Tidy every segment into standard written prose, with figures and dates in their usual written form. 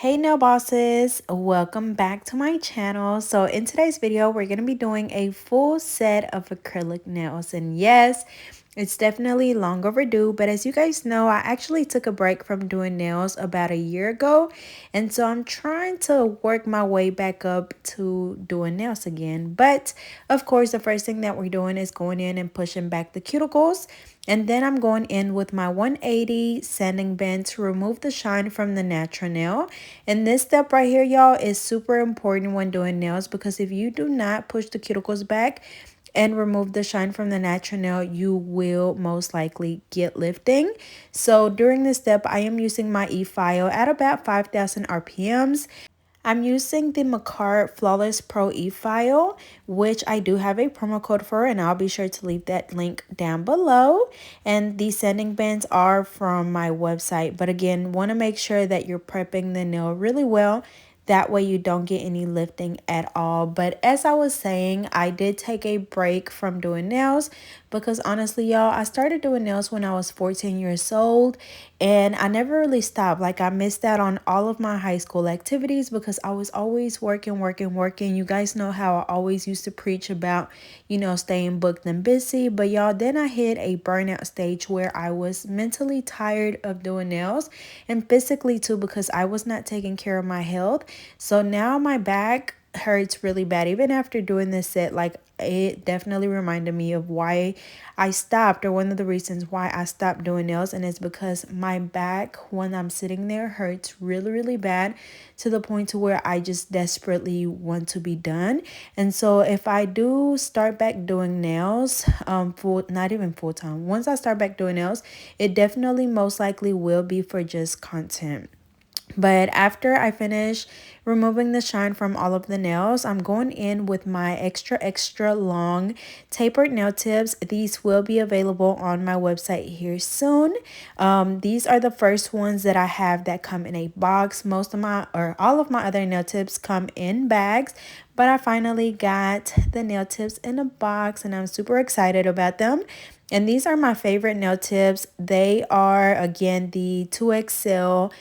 Hey nail bosses, welcome back to my channel. So in today's video, we're going to be doing a full set of acrylic nails. And yes, it's definitely long overdue, but as you guys know, I actually took a break from doing nails about a year ago. And so I'm trying to work my way back up to doing nails again. But of course, the first thing that we're doing is going in and pushing back the cuticles. And then I'm going in with my 180 sanding band to remove the shine from the natural nail. And this step right here, y'all, is super important when doing nails because if you do not push the cuticles back and remove the shine from the natural nail, you will most likely get lifting. So during this step, I am using my efile at about 5,000 RPMs. I'm using the Macart Flawless Pro e-file, which I do have a promo code for, and I'll be sure to leave that link down below. And these sanding bands are from my website, but again, want to make sure that you're prepping the nail really well. That way you don't get any lifting at all. But as I was saying, I did take a break from doing nails because honestly, y'all, I started doing nails when I was 14 years old and I never really stopped. Like I missed out on all of my high school activities because I was always working. You guys know how I always used to preach about, staying booked and busy. But y'all, then I hit a burnout stage where I was mentally tired of doing nails and physically too because I was not taking care of my health. So now my back hurts really bad. Even after doing this set, like it definitely reminded me of why I stopped, or one of the reasons why I stopped doing nails. And it's because my back when I'm sitting there hurts really bad to the point to where I just desperately want to be done. And so if I do start back doing nails, not even full time, once I start back doing nails, it definitely most likely will be for just content. But after I finish removing the shine from all of the nails, I'm going in with my extra long tapered nail tips. These will be available on my website here soon. These are the first ones that I have that come in a box. Most of my, or all of my other nail tips come in bags, but I finally got the nail tips in a box and I'm super excited about them. And these are my favorite nail tips. They are, again, the 2XL,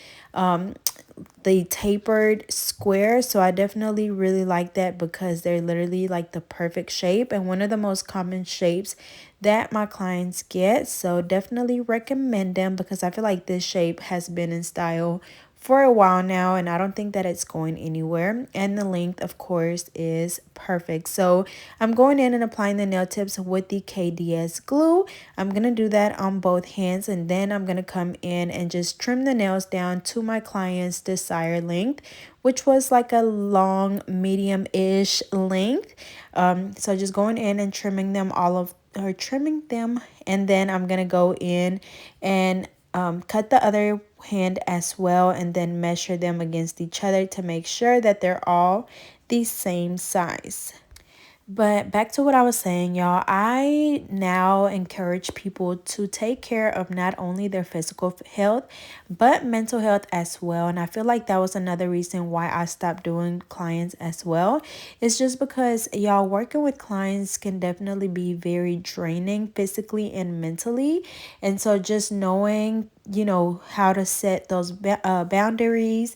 the tapered square. So I definitely really like that because they're literally like the perfect shape and one of the most common shapes that my clients get. So definitely recommend them because I feel like this shape has been in style for a while now and I don't think that it's going anywhere, and the length of course is perfect. So I'm going in and applying the nail tips with the KDS glue. I'm gonna do that on both hands and then I'm gonna come in and just trim the nails down to my client's desired length, which was like a long medium-ish length. So just going in and trimming them and then I'm gonna go in and cut the other hand as well and then measure them against each other to make sure that they're all the same size. But back to what I was saying, y'all, I now encourage people to take care of not only their physical health, but mental health as well. And I feel like that was another reason why I stopped doing clients as well. It's just because, y'all, working with clients can definitely be very draining physically and mentally. And so just knowing, how to set those boundaries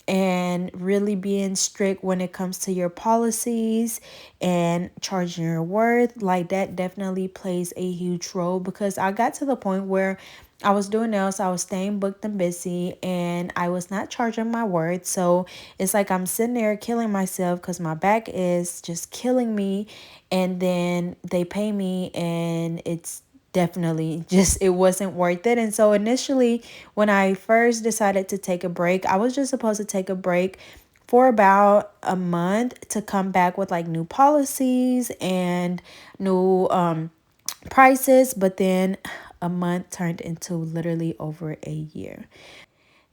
and really being strict when it comes to your policies and charging your worth, like that definitely plays a huge role because I got to the point where I was doing nails, I was staying booked and busy, and I was not charging my worth. So it's like I'm sitting there killing myself because my back is just killing me, and then they pay me and it's definitely just it wasn't worth it. And so initially when I first decided to take a break, I was just supposed to take a break for about a month to come back with like new policies and new prices, but then a month turned into literally over a year.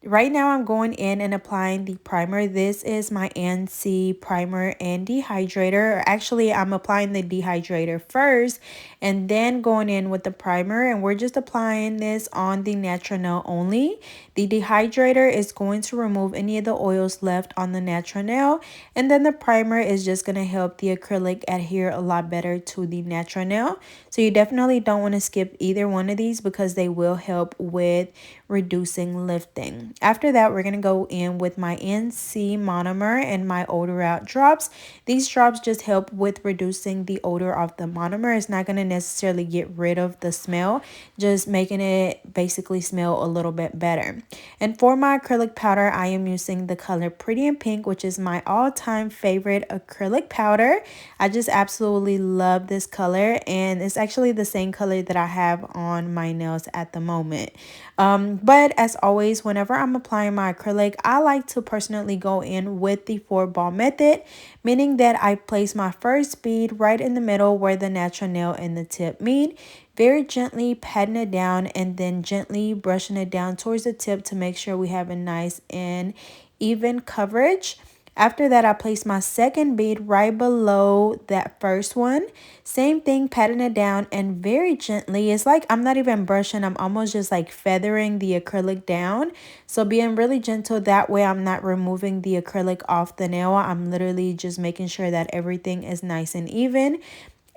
Right now, I'm going in and applying the primer. This is my ANC primer and dehydrator. Actually, I'm applying the dehydrator first and then going in with the primer. And we're just applying this on the natural nail only. The dehydrator is going to remove any of the oils left on the natural nail. And then the primer is just going to help the acrylic adhere a lot better to the natural nail. So you definitely don't want to skip either one of these because they will help with reducing lifting. After that, we're going to go in with my NC monomer and my odor out drops. These drops just help with reducing the odor of the monomer. It's not going to necessarily get rid of the smell, just making it basically smell a little bit better. And for my acrylic powder, I am using the color Pretty in Pink, which is my all-time favorite acrylic powder. I just absolutely love this color, and it's actually the same color that I have on my nails at the moment. But as always, whenever I'm applying my acrylic, I like to personally go in with the 4-ball method, meaning that I place my first bead right in the middle where the natural nail and the tip meet, very gently patting it down and then gently brushing it down towards the tip to make sure we have a nice and even coverage. After that, I place my second bead right below that first one. Same thing, patting it down and very gently. It's like I'm not even brushing. I'm almost just like feathering the acrylic down. So being really gentle, that way I'm not removing the acrylic off the nail. I'm literally just making sure that everything is nice and even.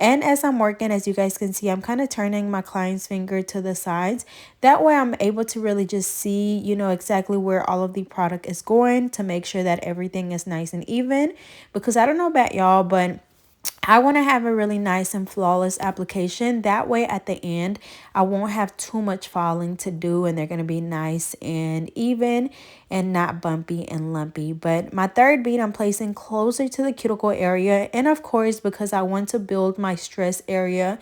And as I'm working, as you guys can see, I'm kind of turning my client's finger to the sides. That way I'm able to really just see, exactly where all of the product is going to make sure that everything is nice and even. Because I don't know about y'all, but I want to have a really nice and flawless application. That way at the end, I won't have too much filing to do and they're going to be nice and even and not bumpy and lumpy. But my third bead I'm placing closer to the cuticle area. And of course, because I want to build my stress area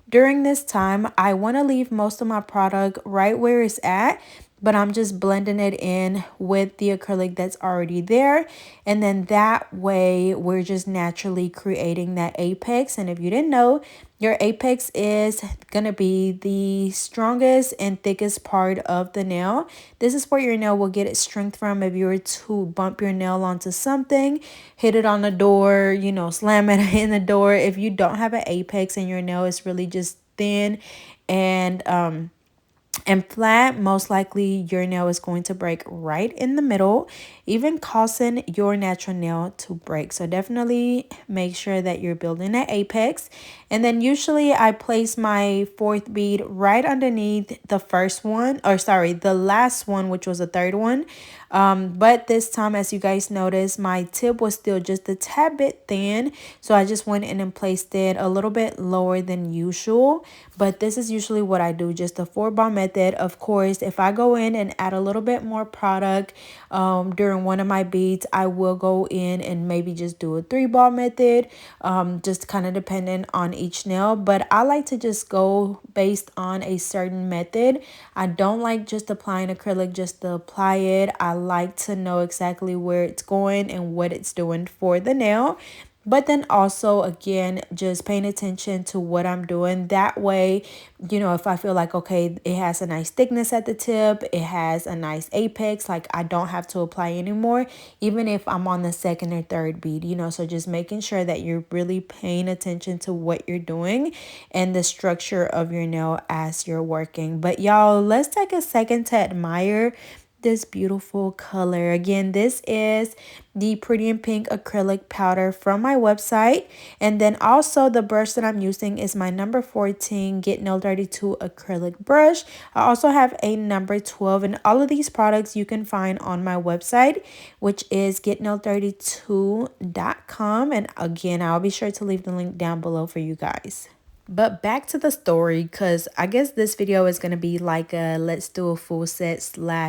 during this time, I want to leave most of my product right where it's at, but I'm just blending it in with the acrylic that's already there. And then that way we're just naturally creating that apex. And if you didn't know, your apex is going to be the strongest and thickest part of the nail. This is where your nail will get its strength from. If you were to bump your nail onto something, hit it on the door, slam it in the door. If you don't have an apex and your nail is really just thin and flat, most likely your nail is going to break right in the middle, even causing your natural nail to break. So definitely make sure that you're building an apex. And then usually I place my fourth bead right underneath the first one, or sorry, the last one, which was the third one. But this time, as you guys notice, my tip was still just a tad bit thin. So I just went in and placed it a little bit lower than usual. But this is usually what I do, just a 4-ball method. Of course, if I go in and add a little bit more product during one of my beads, I will go in and maybe just do a 3-ball method, just kind of dependent on each nail. But I like to just go based on a certain method. I don't like just applying acrylic just to apply it. I like to know exactly where it's going and what it's doing for the nail. But then also, again, just paying attention to what I'm doing. That way, if I feel like, okay, it has a nice thickness at the tip, it has a nice apex, like I don't have to apply anymore, even if I'm on the second or third bead, so just making sure that you're really paying attention to what you're doing and the structure of your nail as you're working. But y'all, let's take a second to admire this beautiful color. Again, this is the Pretty in Pink acrylic powder from my website. And then also the brush that I'm using is my number 14 Get Nail Dirty 2 acrylic brush. I also have a number 12, and all of these products you can find on my website, which is getnail32.com. And again, I'll be sure to leave the link down below for you guys. But back to the story, because I guess this video is going to be like a let's do a full set /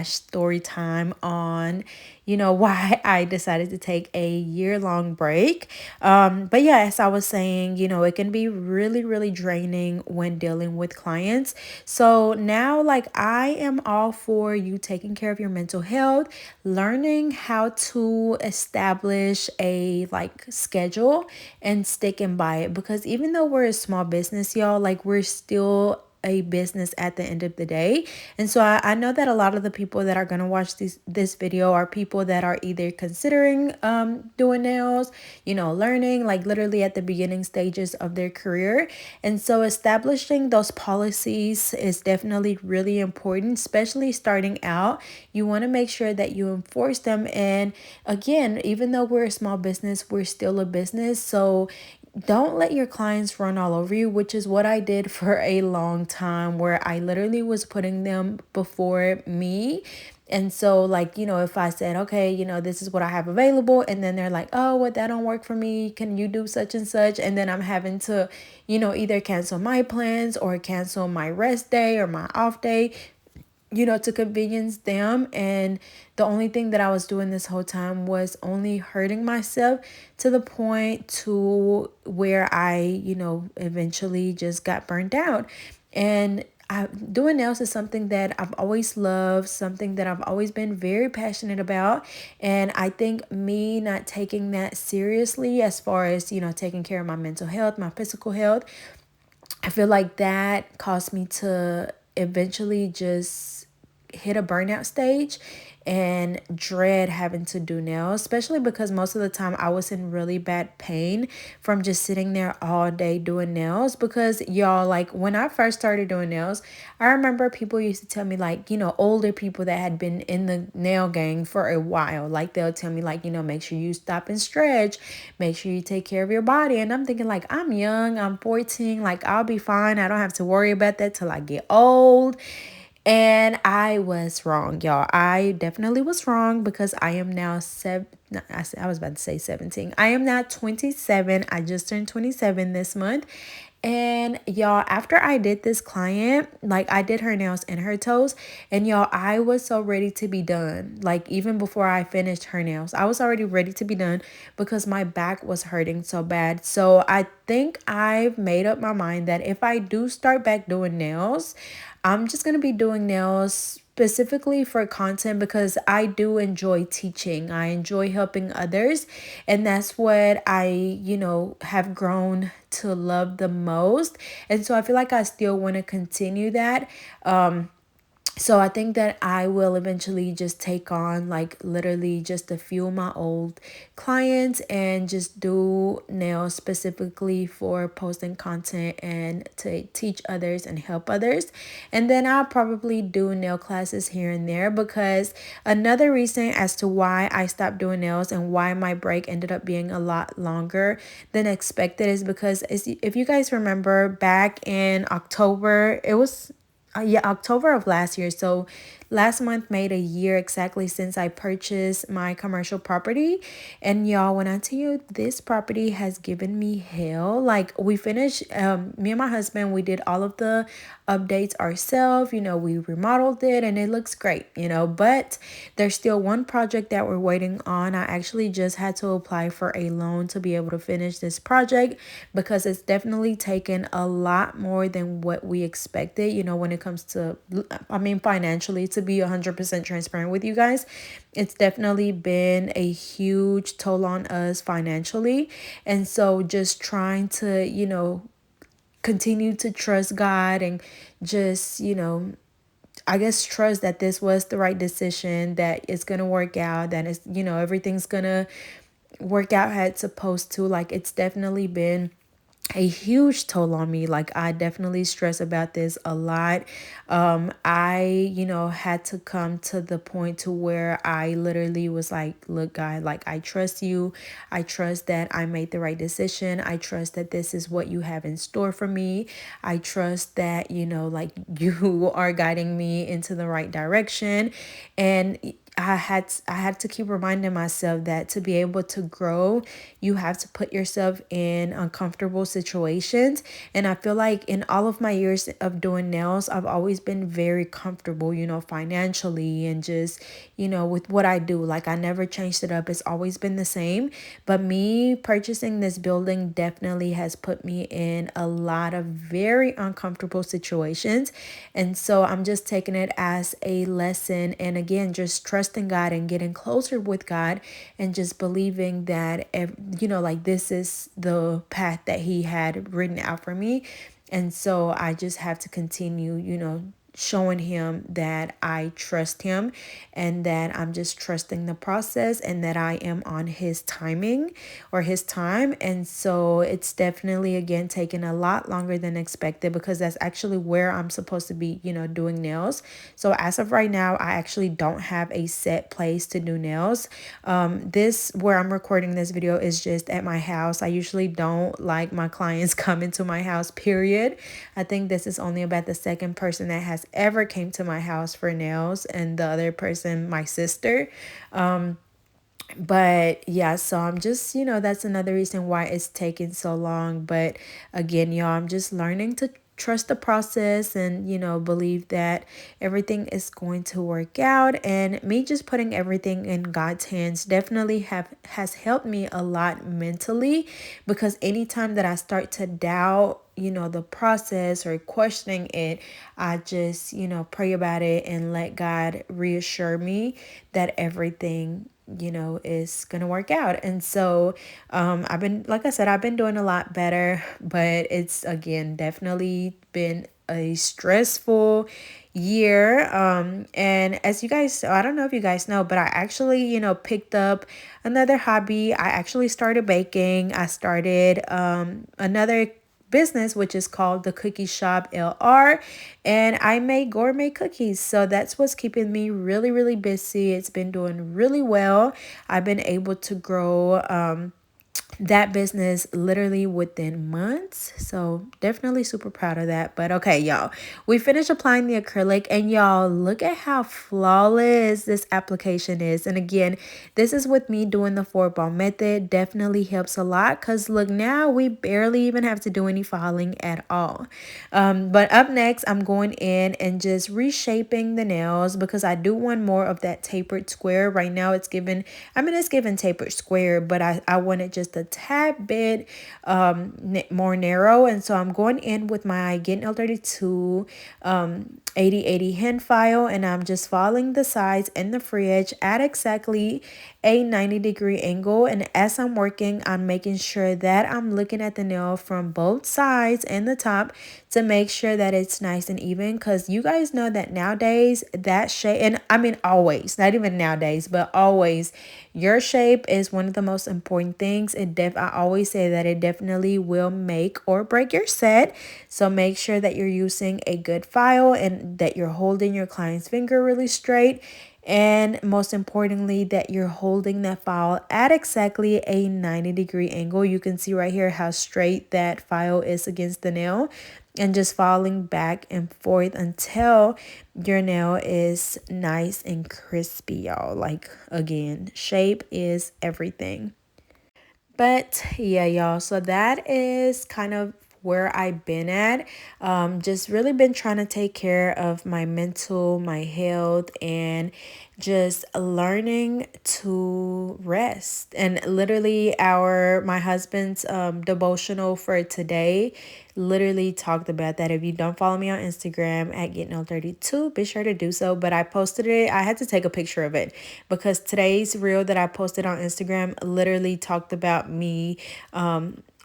story time on, why I decided to take a year-long break. But yeah, as I was saying, it can be really, really draining when dealing with clients. So now, like, I am all for you taking care of your mental health, learning how to establish a schedule and sticking by it. Because even though we're a small business, y'all, like, we're still a business at the end of the day. And so I know that a lot of the people that are going to watch this video are people that are either considering doing nails, learning, like literally at the beginning stages of their career. And so establishing those policies is definitely really important, especially starting out. You want to make sure that you enforce them. And again, even though we're a small business, we're still a business. So don't let your clients run all over you, which is what I did for a long time, where I literally was putting them before me. And so, like, if I said, okay, this is what I have available, and then they're like, oh, what, that don't work for me. Can you do such and such? And then I'm having to, either cancel my plans or cancel my rest day or my off day, to convenience them. And the only thing that I was doing this whole time was only hurting myself, to the point to where I, eventually just got burned out. And doing nails is something that I've always loved, something that I've always been very passionate about. And I think me not taking that seriously, as far as, taking care of my mental health, my physical health, I feel like that caused me to eventually just hit a burnout stage and dread having to do nails, especially because most of the time I was in really bad pain from just sitting there all day doing nails. Because y'all, like, when I first started doing nails, I remember people used to tell me, like, older people that had been in the nail gang for a while, like, they'll tell me, like, make sure you stop and stretch, make sure you take care of your body. And I'm thinking, like, I'm young, I'm 14, like, I'll be fine, I don't have to worry about that till I get old. And I was wrong, y'all. I definitely was wrong, because I am now I was about to say 17. I am now 27. I just turned 27 this month. And y'all, after I did this client, like, I did her nails and her toes, and y'all, I was so ready to be done. Like, even before I finished her nails, I was already ready to be done, because my back was hurting so bad. So I think I've made up my mind that if I do start back doing nails, I'm just going to be doing nails specifically for content, because I do enjoy teaching. I enjoy helping others. And that's what I, have grown to love the most. And so I feel like I still want to continue that. So I think that I will eventually just take on, like, literally just a few of my old clients and just do nails specifically for posting content and to teach others and help others. And then I'll probably do nail classes here and there, because another reason as to why I stopped doing nails and why my break ended up being a lot longer than expected is because, if you guys remember, back in October, it was October of last year. So last month made a year exactly since I purchased my commercial property. And y'all, when I tell you, this property has given me hell. Like, we finished, me and my husband, we did all of the updates ourselves. We remodeled it and it looks great, but there's still one project that we're waiting on. I actually just had to apply for a loan to be able to finish this project, because it's definitely taken a lot more than what we expected, when it comes to, financially, to be 100% transparent with you guys. It's definitely been a huge toll on us financially. And so just trying to, continue to trust God and just, I guess trust that this was the right decision, that it's going to work out, that it's, everything's going to work out how it's supposed to. Like, it's definitely been a huge toll on me. Like, I definitely stress about this a lot. I had to come to the point to where I literally was like, look, God, like, I trust you. I trust that I made the right decision. I trust that this is what you have in store for me. I trust that, like, you are guiding me into the right direction. And I had to keep reminding myself that to be able to grow, you have to put yourself in uncomfortable situations. And I feel like in all of my years of doing nails, I've always been very comfortable, financially, and just, with what I do. Like, I never changed it up. It's always been the same. But me purchasing this building definitely has put me in a lot of very uncomfortable situations. And so I'm just taking it as a lesson. And again, just trusting God and getting closer with God, and just believing that, like, this is the path that He had written out for me. And so I just have to continue, showing him that I trust him and that I'm just trusting the process and that I am on his timing or his time. And so it's definitely, again, taking a lot longer than expected because that's actually where I'm supposed to be, doing nails. So as of right now, I actually don't have a set place to do nails. This, where I'm recording this video, is just at my house. I usually don't like my clients coming to my house, period. I think this is only about the second person that has ever came to my house for nails, and the other person, my sister. But yeah, so I'm just, that's another reason why it's taking so long. But again, y'all, I'm just learning to trust the process and, believe that everything is going to work out. And me just putting everything in God's hands definitely has helped me a lot mentally, because anytime that I start to doubt, the process or questioning it, I just, pray about it and let God reassure me that everything, is gonna work out. And so I've been, like I said, I've been doing a lot better, but it's, again, definitely been a stressful year. And as you guys, I don't know if you guys know, but I actually, picked up another hobby. I actually started baking. I started another business, which is called the Cookie Shop LR, and I make gourmet cookies. So that's what's keeping me really, really busy. It's been doing really well. I've been able to grow that business literally within months. So definitely super proud of that. But okay, y'all, we finished applying the acrylic, and y'all, look at how flawless this application is. And again, this is with me doing the 4-ball method. Definitely helps a lot, because look, now we barely even have to do any filing at all. But up next, I'm going in and just reshaping the nails, because I do want more of that tapered square. Right now it's given, it's given tapered square, but I want it just a tad bit more narrow. And so I'm going in with my Get Nail 32 80/80 hand file, and I'm just following the sides and the free edge at exactly a 90-degree angle. And as I'm working, I'm making sure that I'm looking at the nail from both sides and the top to make sure that it's nice and even, because you guys know that nowadays that shape, and always, not even nowadays, but always, your shape is one of the most important things. I always say that it definitely will make or break your set. So make sure that you're using a good file and that you're holding your client's finger really straight. And most importantly, that you're holding that file at exactly a 90-degree angle. You can see right here how straight that file is against the nail, and just falling back and forth until your nail is nice and crispy, y'all. Like, again, shape is everything. But yeah, y'all, so that is kind of where I've been at. Just really been trying to take care of my mental, my health, and just learning to rest. And literally my husband's devotional for today literally talked about that. If you don't follow me on Instagram at GetNail32, be sure to do so. But I posted it. I had to take a picture of it, because today's reel that I posted on Instagram literally talked about me.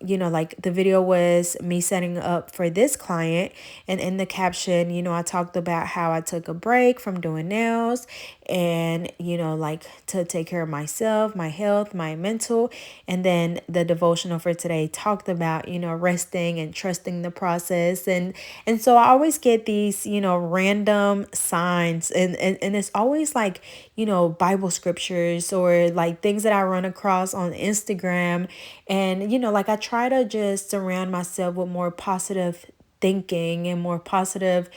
Like the video was me setting up for this client, and in the caption, I talked about how I took a break from doing nails, and like to take care of myself, my health, my mental. And then the devotional for today talked about resting and trusting the process. And so I always get these random signs, and it's always like Bible scriptures or like things that I run across on Instagram. And like I try to just surround myself with more positive thinking and more positive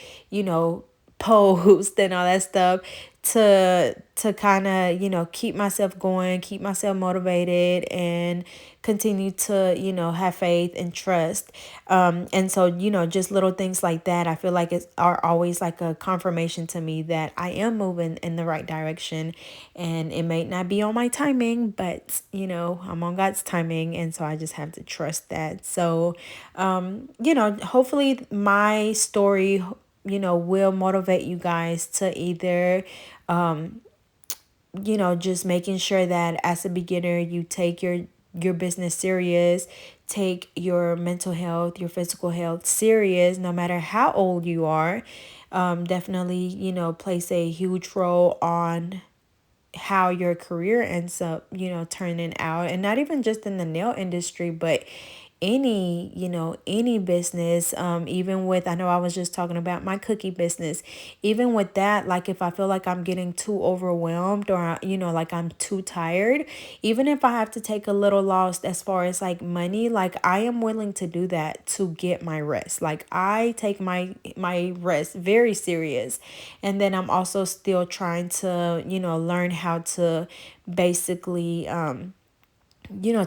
post and all that stuff to kind of keep myself going, keep myself motivated, and continue to have faith and trust. And so just little things like that, I feel like are always like a confirmation to me that I am moving in the right direction. And it may not be on my timing, but I'm on God's timing, and so I just have to trust that. So hopefully my story will motivate you guys to either just making sure that as a beginner you take your business serious, take your mental health, your physical health serious, no matter how old you are. Definitely, plays a huge role on how your career ends up, turning out. And not even just in the nail industry, but any business. Even with, I know I was just talking about my cookie business. Even with that, like if I feel like I'm getting too overwhelmed, or like I'm too tired, even if I have to take a little loss as far as like money, like I am willing to do that to get my rest. Like I take my rest very serious. And then I'm also still trying to learn how to basically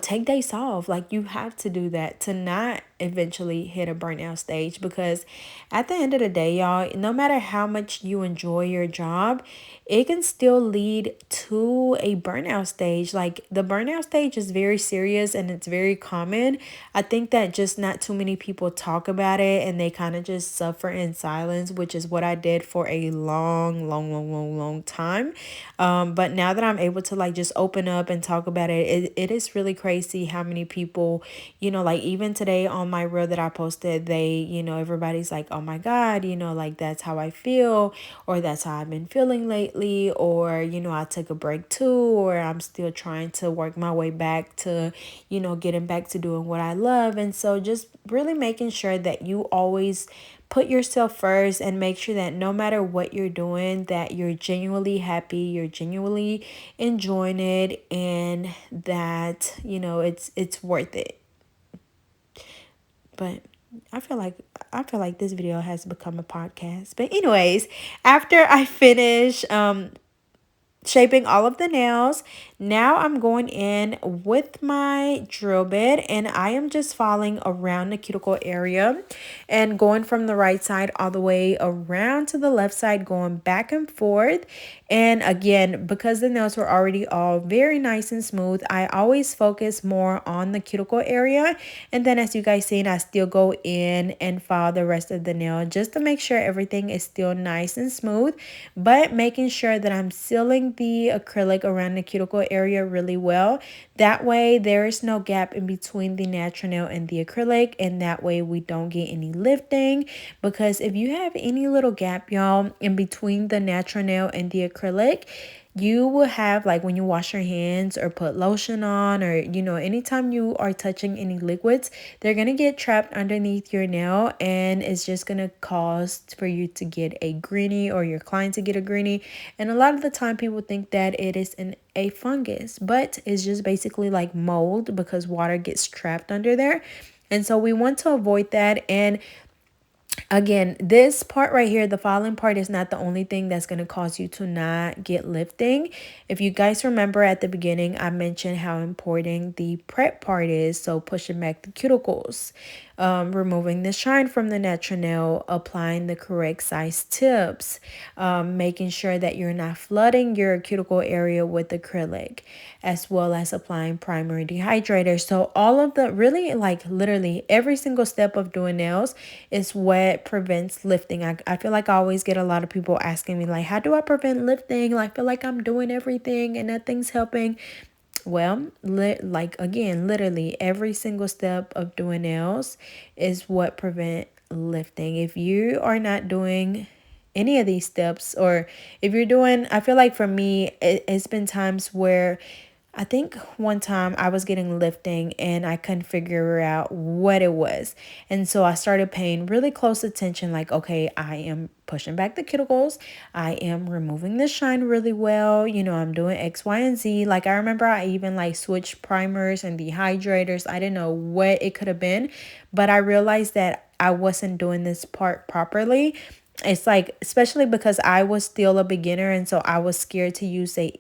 take days off. Like you have to do that to not eventually hit a burnout stage, because at the end of the day, y'all, no matter how much you enjoy your job, it can still lead to a burnout stage. Like the burnout stage is very serious and it's very common. I think that just not too many people talk about it, and they kind of just suffer in silence, which is what I did for a long time. But now that I'm able to like just open up and talk about it is really crazy how many people, like even today on my reel that I posted, they, everybody's like, oh my God, like that's how I feel, or that's how I've been feeling lately, or, I took a break too, or I'm still trying to work my way back to, getting back to doing what I love. And so just really making sure that you always put yourself first, and make sure that no matter what you're doing, that you're genuinely happy, you're genuinely enjoying it, and that it's worth it. But I feel like this video has become a podcast. But anyways, after I finish shaping all of the nails, now I'm going in with my drill bit, and I am just following around the cuticle area and going from the right side all the way around to the left side, going back and forth. And again, because the nails were already all very nice and smooth, I always focus more on the cuticle area. And then as you guys seen, I still go in and file the rest of the nail just to make sure everything is still nice and smooth, but making sure that I'm sealing the acrylic around the cuticle area really well. That way there is no gap in between the natural nail and the acrylic, and that way we don't get any lifting. Because if you have any little gap, y'all, in between the natural nail and the acrylic, you will have, like when you wash your hands or put lotion on, or anytime you are touching any liquids, they're gonna get trapped underneath your nail, and it's just gonna cause for you to get a greenie, or your client to get a greenie. And a lot of the time people think that it is a fungus, but it's just basically like mold, because water gets trapped under there. And so we want to avoid that. And again, this part right here, the filing part, is not the only thing that's going to cause you to not get lifting. If you guys remember at the beginning, I mentioned how important the prep part is. So pushing back the cuticles, removing the shine from the natural nail, applying the correct size tips, making sure that you're not flooding your cuticle area with acrylic, as well as applying primer and dehydrator. So all of the, really, like literally every single step of doing nails is what prevents lifting. I feel like I always get a lot of people asking me like, how do I prevent lifting? Like, I feel like I'm doing everything and nothing's helping. Well, like again, literally every single step of doing nails is what prevent lifting. If you are not doing any of these steps, or if you're doing, I feel like for me, it's been times where I think one time I was getting lifting and I couldn't figure out what it was. And so I started paying really close attention, like, okay, I am pushing back the cuticles. I am removing the shine really well. I'm doing X, Y, and Z. Like I remember I even like switched primers and dehydrators. I didn't know what it could have been, but I realized that I wasn't doing this part properly. It's like, especially because I was still a beginner, and so I was scared to use an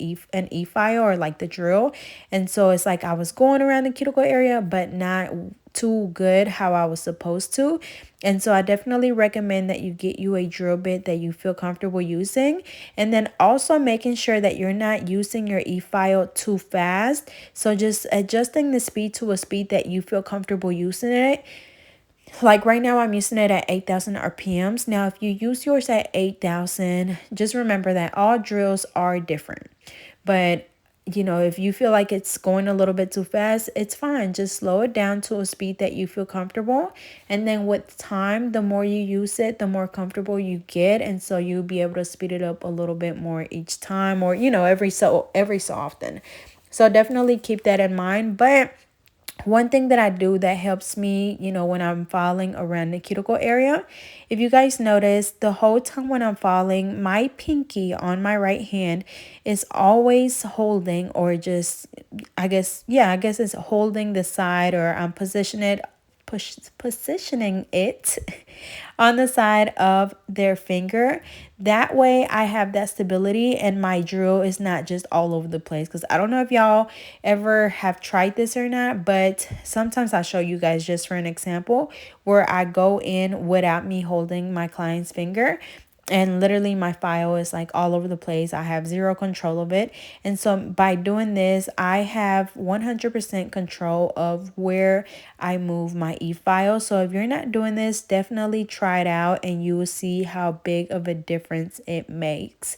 efile, or like the drill. And so it's like I was going around the cuticle area, but not too good how I was supposed to. And so I definitely recommend that you get you a drill bit that you feel comfortable using, and then also making sure that you're not using your efile too fast. So just adjusting the speed to a speed that you feel comfortable using it. Like right now, I'm using it at 8,000 RPMs. Now, if you use yours at 8,000, just remember that all drills are different. But you know, if you feel like it's going a little bit too fast, it's fine. Just slow it down to a speed that you feel comfortable. And then with time, the more you use it, the more comfortable you get. And so you'll be able to speed it up a little bit more each time, or, you know, every so often. So definitely keep that in mind. But one thing that I do that helps me, you know, when I'm filing around the cuticle area, if you guys notice, the whole time when I'm filing, my pinky on my right hand is always holding, or just, I guess it's holding the side, or I'm positioning it on the side of their finger. That way I have that stability and my drill is not just all over the place. Because I don't know if y'all ever have tried this or not, but sometimes I'll show you guys just for an example where I go in without me holding my client's finger, and literally my file is like all over the place. I have zero control of it. And so by doing this, I have 100% control of where I move my e-file. So if you're not doing this, definitely try it out and you will see how big of a difference it makes.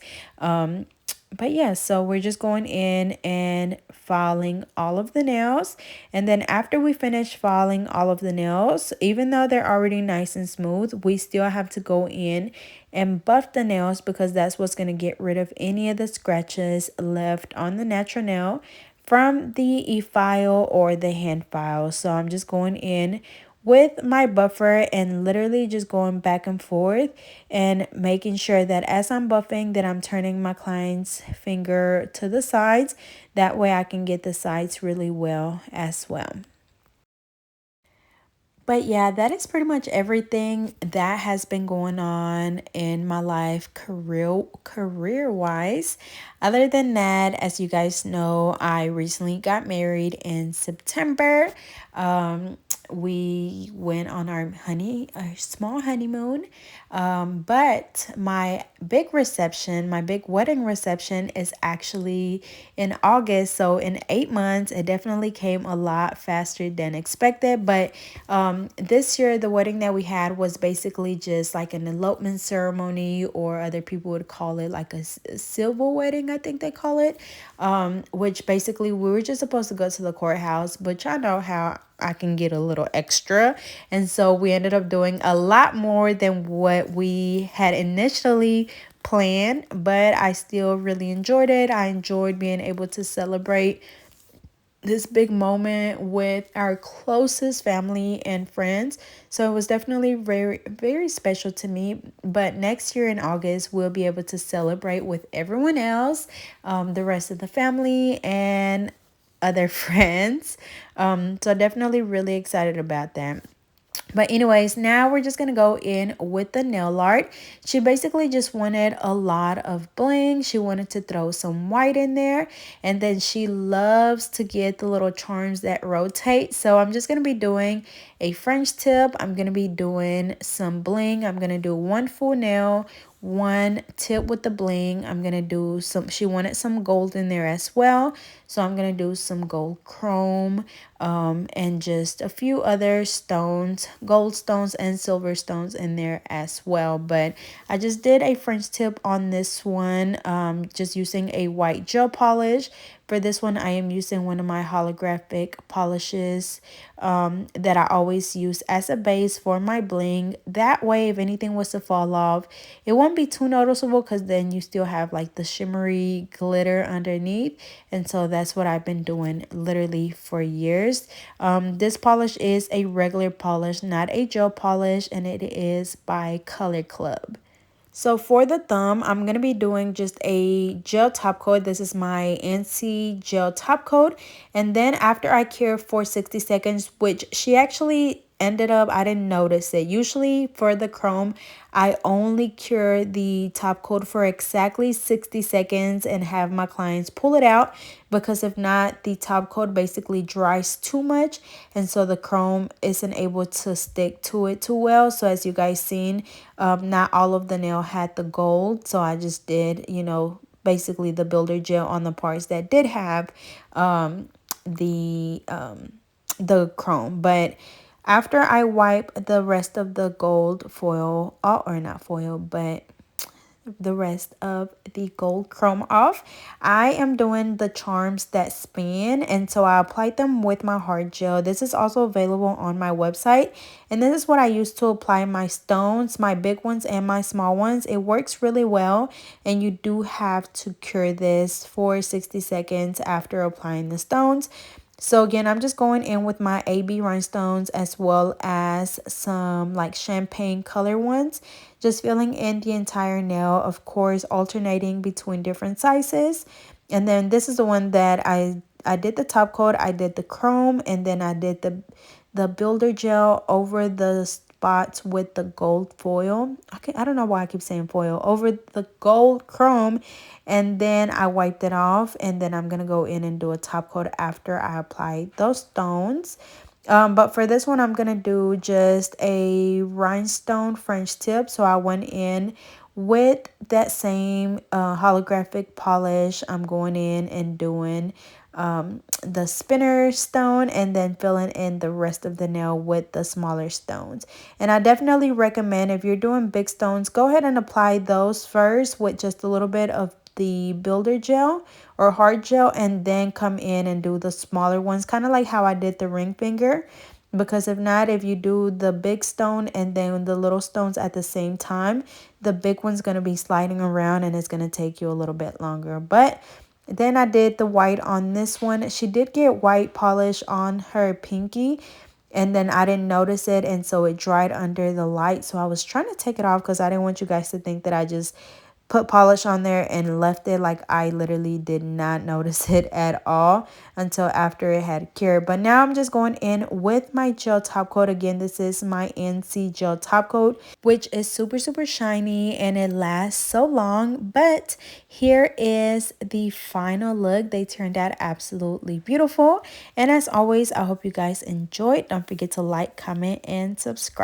But yeah, so we're just going in and filing all of the nails. And then after we finish filing all of the nails, even though they're already nice and smooth, we still have to go in and buff the nails, because that's what's going to get rid of any of the scratches left on the natural nail from the e-file or the hand file. So I'm just going in with my buffer and literally just going back and forth and making sure that as I'm buffing that I'm turning my client's finger to the sides. That way I can get the sides really well as well. But yeah, that is pretty much everything that has been going on in my life career wise. Other than that, as you guys know, I recently got married in September. We went on our small honeymoon. But my big reception, my big wedding reception is actually in August. So in 8 months, it definitely came a lot faster than expected. But this year, the wedding that we had was basically just like an elopement ceremony, or other people would call it like a civil wedding, I think they call it. Which basically we were just supposed to go to the courthouse, but y'all know how I can get a little extra. And so we ended up doing a lot more than what we had initially planned, but I still really enjoyed it. I enjoyed being able to celebrate this big moment with our closest family and friends. So it was definitely very, very special to me. But next year in August, we'll be able to celebrate with everyone else, the rest of the family and other friends. So definitely really excited about that. But anyways, now we're just going to go in with the nail art. She basically just wanted a lot of bling. She wanted to throw some white in there. And then she loves to get the little charms that rotate. So I'm just going to be doing a French tip. I'm going to be doing some bling. I'm going to do one full nail, one tip with the bling. I'm going to do some, she wanted some gold in there as well. So I'm going to do some gold chrome, and just a few other stones, gold stones and silver stones in there as well. But I just did a French tip on this one, just using a white gel polish. For this one, I am using one of my holographic polishes that I always use as a base for my bling. That way, if anything was to fall off, it won't be too noticeable, because then you still have like the shimmery glitter underneath. And so that's what I've been doing literally for years. This polish is a regular polish, not a gel polish, and it is by Color Club. So for the thumb, I'm going to be doing just a gel top coat. This is my NC gel top coat. And then after I cure for 60 seconds, which she actually ended up, I didn't notice it. Usually for the chrome, I only cure the top coat for exactly 60 seconds and have my clients pull it out, because if not, the top coat basically dries too much, and so the chrome isn't able to stick to it too well. So as you guys seen, not all of the nail had the gold, so I just did, you know, basically the builder gel on the parts that did have the chrome. But after I wipe the rest of the gold foil, or not foil, but the rest of the gold chrome off. I am doing the charms that spin, and so I applied them with my hard gel. This is also available on my website, and this is what I use to apply my stones, my big ones and my small ones. It works really well, and you do have to cure this for 60 seconds after applying the stones. So again, I'm just going in with my AB rhinestones as well as some like champagne color ones. Just filling in the entire nail, of course, alternating between different sizes. And then this is the one that I did the top coat, I did the chrome, and then I did the builder gel over the spots with the gold foil. Okay, I don't know why I keep saying foil. Over the gold chrome, and then I wiped it off, and then I'm gonna go in and do a top coat after I apply those stones. But for this one, I'm gonna do just a rhinestone French tip. So I went in with that same holographic polish. I'm going in and doing the spinner stone, and then filling in the rest of the nail with the smaller stones. And I definitely recommend, if you're doing big stones, go ahead and apply those first with just a little bit of the builder gel or hard gel, and then come in and do the smaller ones, kind of like how I did the ring finger. Because if not, if you do the big stone and then the little stones at the same time, the big one's going to be sliding around and it's going to take you a little bit longer. But then I did the white on this one. She did get white polish on her pinky, and then I didn't notice it, and so it dried under the light. So I was trying to take it off because I didn't want you guys to think that I just put polish on there and left it. Like, I literally did not notice it at all until after it had cured. But now I'm just going in with my gel top coat. Again, this is my NC gel top coat, which is super shiny and it lasts so long. But here is the final look. They turned out absolutely beautiful, and as always, I hope you guys enjoyed. Don't forget to like, comment, and subscribe.